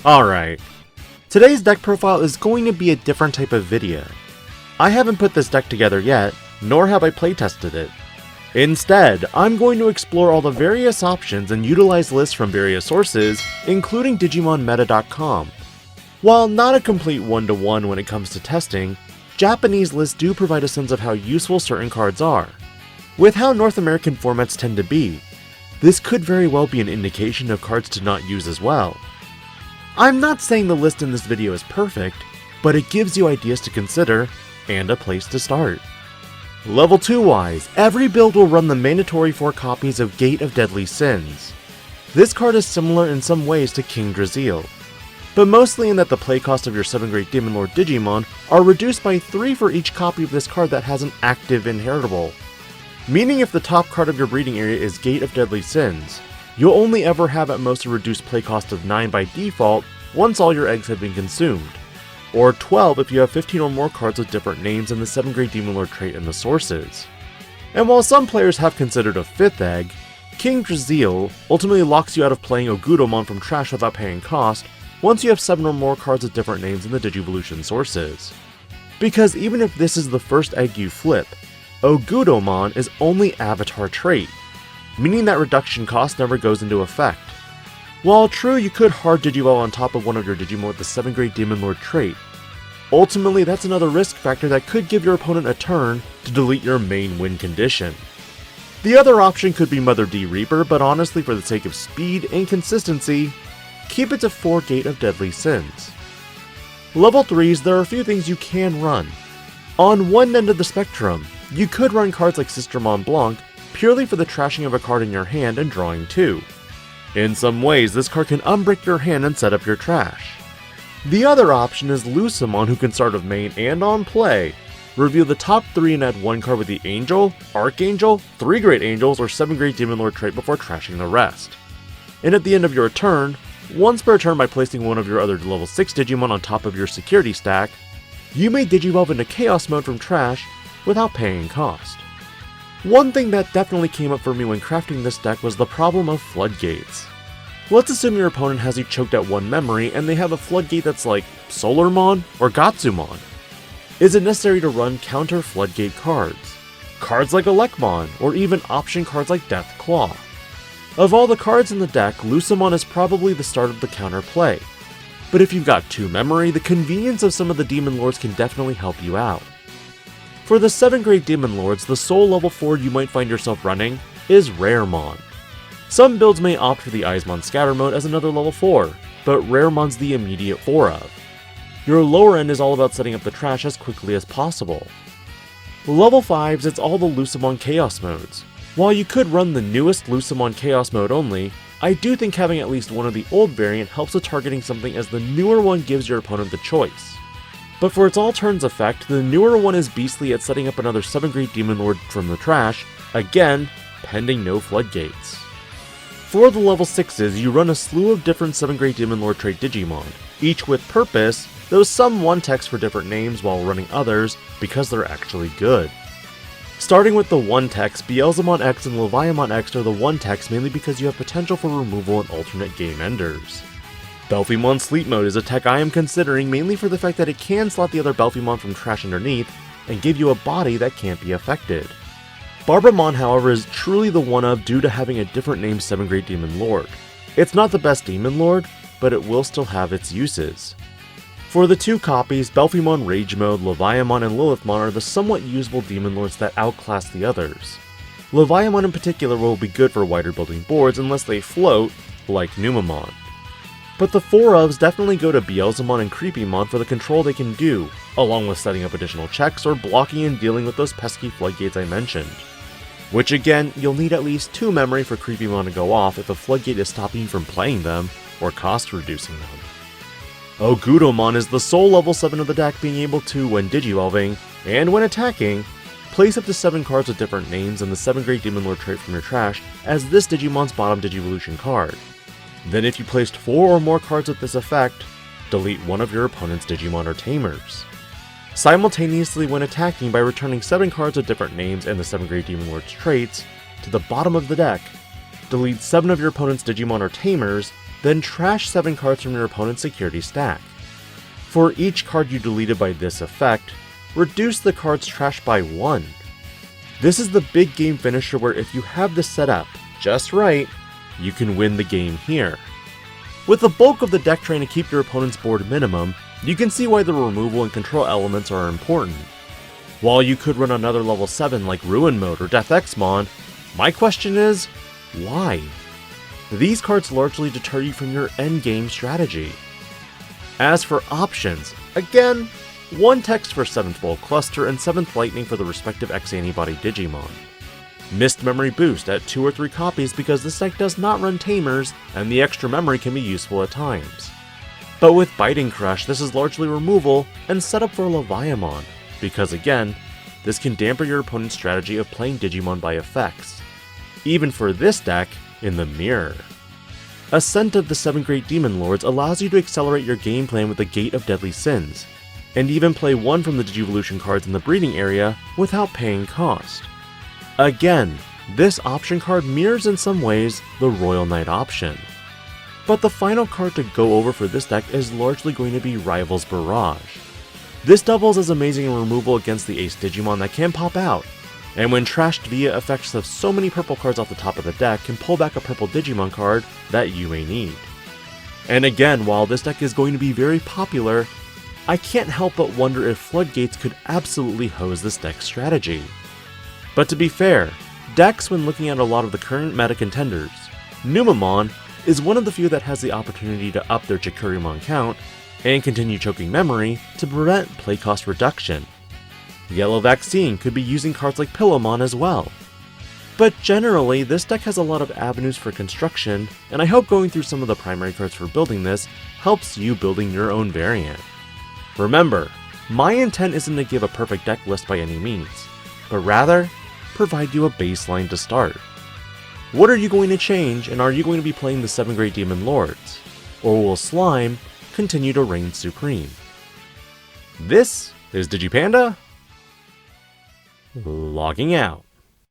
Alright, today's deck profile is going to be a different type of video. I haven't put this deck together yet, nor have I playtested it. Instead, I'm going to explore all the various options and utilize lists from various sources, including DigimonMeta.com. While not a complete one-to-one when it comes to testing, Japanese lists do provide a sense of how useful certain cards are. With how North American formats tend to be, this could very well be an indication of cards to not use as well. I'm not saying the list in this video is perfect, but it gives you ideas to consider, and a place to start. Level 2 wise, every build will run the mandatory 4 copies of Gate of Deadly Sins. This card is similar in some ways to King Draziel, but mostly in that the play cost of your 7 Great Demon Lord Digimon are reduced by 3 for each copy of this card that has an active inheritable. Meaning if the top card of your breeding area is Gate of Deadly Sins, you'll only ever have at most a reduced play cost of 9 by default once all your eggs have been consumed, or 12 if you have 15 or more cards with different names in the 7 Great Demon Lord trait in the sources. And while some players have considered a 5th egg, King Draziel ultimately locks you out of playing Ogudomon from trash without paying cost once you have 7 or more cards with different names in the Digivolution sources. Because even if this is the first egg you flip, Ogudomon is only avatar trait, meaning that reduction cost never goes into effect. While true, you could hard Digivolve on top of one of your Digimon with the 7 Great Demon Lord trait, ultimately that's another risk factor that could give your opponent a turn to delete your main win condition. The other option could be Mother D Reaper, but honestly for the sake of speed and consistency, keep it to 4 Gate of Deadly Sins. Level 3s, there are a few things you can run. On one end of the spectrum, you could run cards like Sister Mont Blanc purely for the trashing of a card in your hand and drawing 2. In some ways, this card can unbrick your hand and set up your trash. The other option is Lucemon, who can start with main and on play, reveal the top 3 and add 1 card with the Angel, Archangel, 3 Great Angels, or 7 Great Demon Lord trait before trashing the rest. And at the end of your turn, once per turn by placing one of your other level 6 Digimon on top of your security stack, you may Digivolve into Chaos Mode from trash without paying cost. One thing that definitely came up for me when crafting this deck was the problem of floodgates. Let's assume your opponent has you choked at 1 memory and they have a floodgate that's like Solarmon or Gatsumon. Is it necessary to run counter floodgate cards? Cards like Elecmon, or even option cards like Death Claw. Of all the cards in the deck, Lucemon is probably the start of the counter play. But if you've got 2 memory, the convenience of some of the Demon Lords can definitely help you out. For the 7 Great Demon Lords, the sole level 4 you might find yourself running is Raremon. Some builds may opt for the Eismon Scatter mode as another level 4, but Raremon's the immediate 4 of. Your lower end is all about setting up the trash as quickly as possible. Level 5s, it's all the Lucemon Chaos modes. While you could run the newest Lucemon Chaos mode only, I do think having at least one of the old variant helps with targeting something, as the newer one gives your opponent the choice. But for its all turns effect, the newer one is beastly at setting up another 7 Great Demon Lord from the trash, again, pending no floodgates. For the level 6s, you run a slew of different 7 Great Demon Lord trait Digimon, each with purpose, though some 1 text for different names while running others because they're actually good. Starting with the 1 text, Beelzemon X and Leviamon X are the 1 text mainly because you have potential for removal and alternate game enders. Belphemon Sleep Mode is a tech I am considering mainly for the fact that it can slot the other Belphemon from trash underneath and give you a body that can't be affected. Barbamon, however, is truly the one of due to having a different named 7 Great Demon Lord. It's not the best Demon Lord, but it will still have its uses. For the 2 copies, Belphemon Rage Mode, Leviamon, and Lilithmon are the somewhat usable Demon Lords that outclass the others. Leviamon in particular will be good for wider building boards unless they float, like Numemon. But the 4 ofs definitely go to Beelzemon and Creepymon for the control they can do, along with setting up additional checks or blocking and dealing with those pesky floodgates I mentioned. Which again, you'll need at least 2 memory for Creepymon to go off if a floodgate is stopping you from playing them, or cost reducing them. Ogudomon is the sole level 7 of the deck, being able to, when Digivolving, and when attacking, place up to 7 cards with different names and the 7 Great Demon Lord trait from your trash as this Digimon's bottom Digivolution card. Then if you placed 4 or more cards with this effect, delete one of your opponent's Digimon or Tamers. Simultaneously when attacking by returning 7 cards with different names and the 7 Great Demon Lord's traits to the bottom of the deck, delete 7 of your opponent's Digimon or Tamers, then trash 7 cards from your opponent's security stack. For each card you deleted by this effect, reduce the card's trash by 1. This is the big game finisher where if you have this set up just right, you can win the game here. With the bulk of the deck trying to keep your opponent's board minimum, you can see why the removal and control elements are important. While you could run another level 7 like Ruin Mode or DEathXmon, my question is, why? These cards largely deter you from your endgame strategy. As for options, again, 1 text for 7th Volt Cluster and 7th Lightning for the respective X-Antibody Digimon. Mist Memory Boost at 2 or 3 copies because this deck does not run Tamers, and the extra memory can be useful at times. But with Biting Crush, this is largely removal and set up for leviamon, because again, this can dampen your opponent's strategy of playing Digimon by effects. Even for this deck, in the mirror. Ascent of the 7 Great Demon Lords allows you to accelerate your game plan with the Gate of Deadly Sins, and even play 1 from the Digivolution cards in the breeding area without paying cost. Again, this option card mirrors in some ways the Royal Knight option. But the final card to go over for this deck is largely going to be Rival's Barrage. This doubles as amazing in removal against the Ace Digimon that can pop out, and when trashed via effects of so many purple cards off the top of the deck can pull back a purple Digimon card that you may need. And again, while this deck is going to be very popular, I can't help but wonder if Floodgates could absolutely hose this deck's strategy. But to be fair, decks when looking at a lot of the current meta contenders, Numemon is one of the few that has the opportunity to up their Chikurimon count and continue choking memory to prevent play cost reduction. Yellow Vaccine could be using cards like Pillowmon as well. But generally, this deck has a lot of avenues for construction, and I hope going through some of the primary cards for building this helps you building your own variant. Remember, my intent isn't to give a perfect deck list by any means, but rather, provide you a baseline to start. What are you going to change, and are you going to be playing the 7 Great Demon Lords? Or will Slime continue to reign supreme? This is DIGI-PANDA, logging out.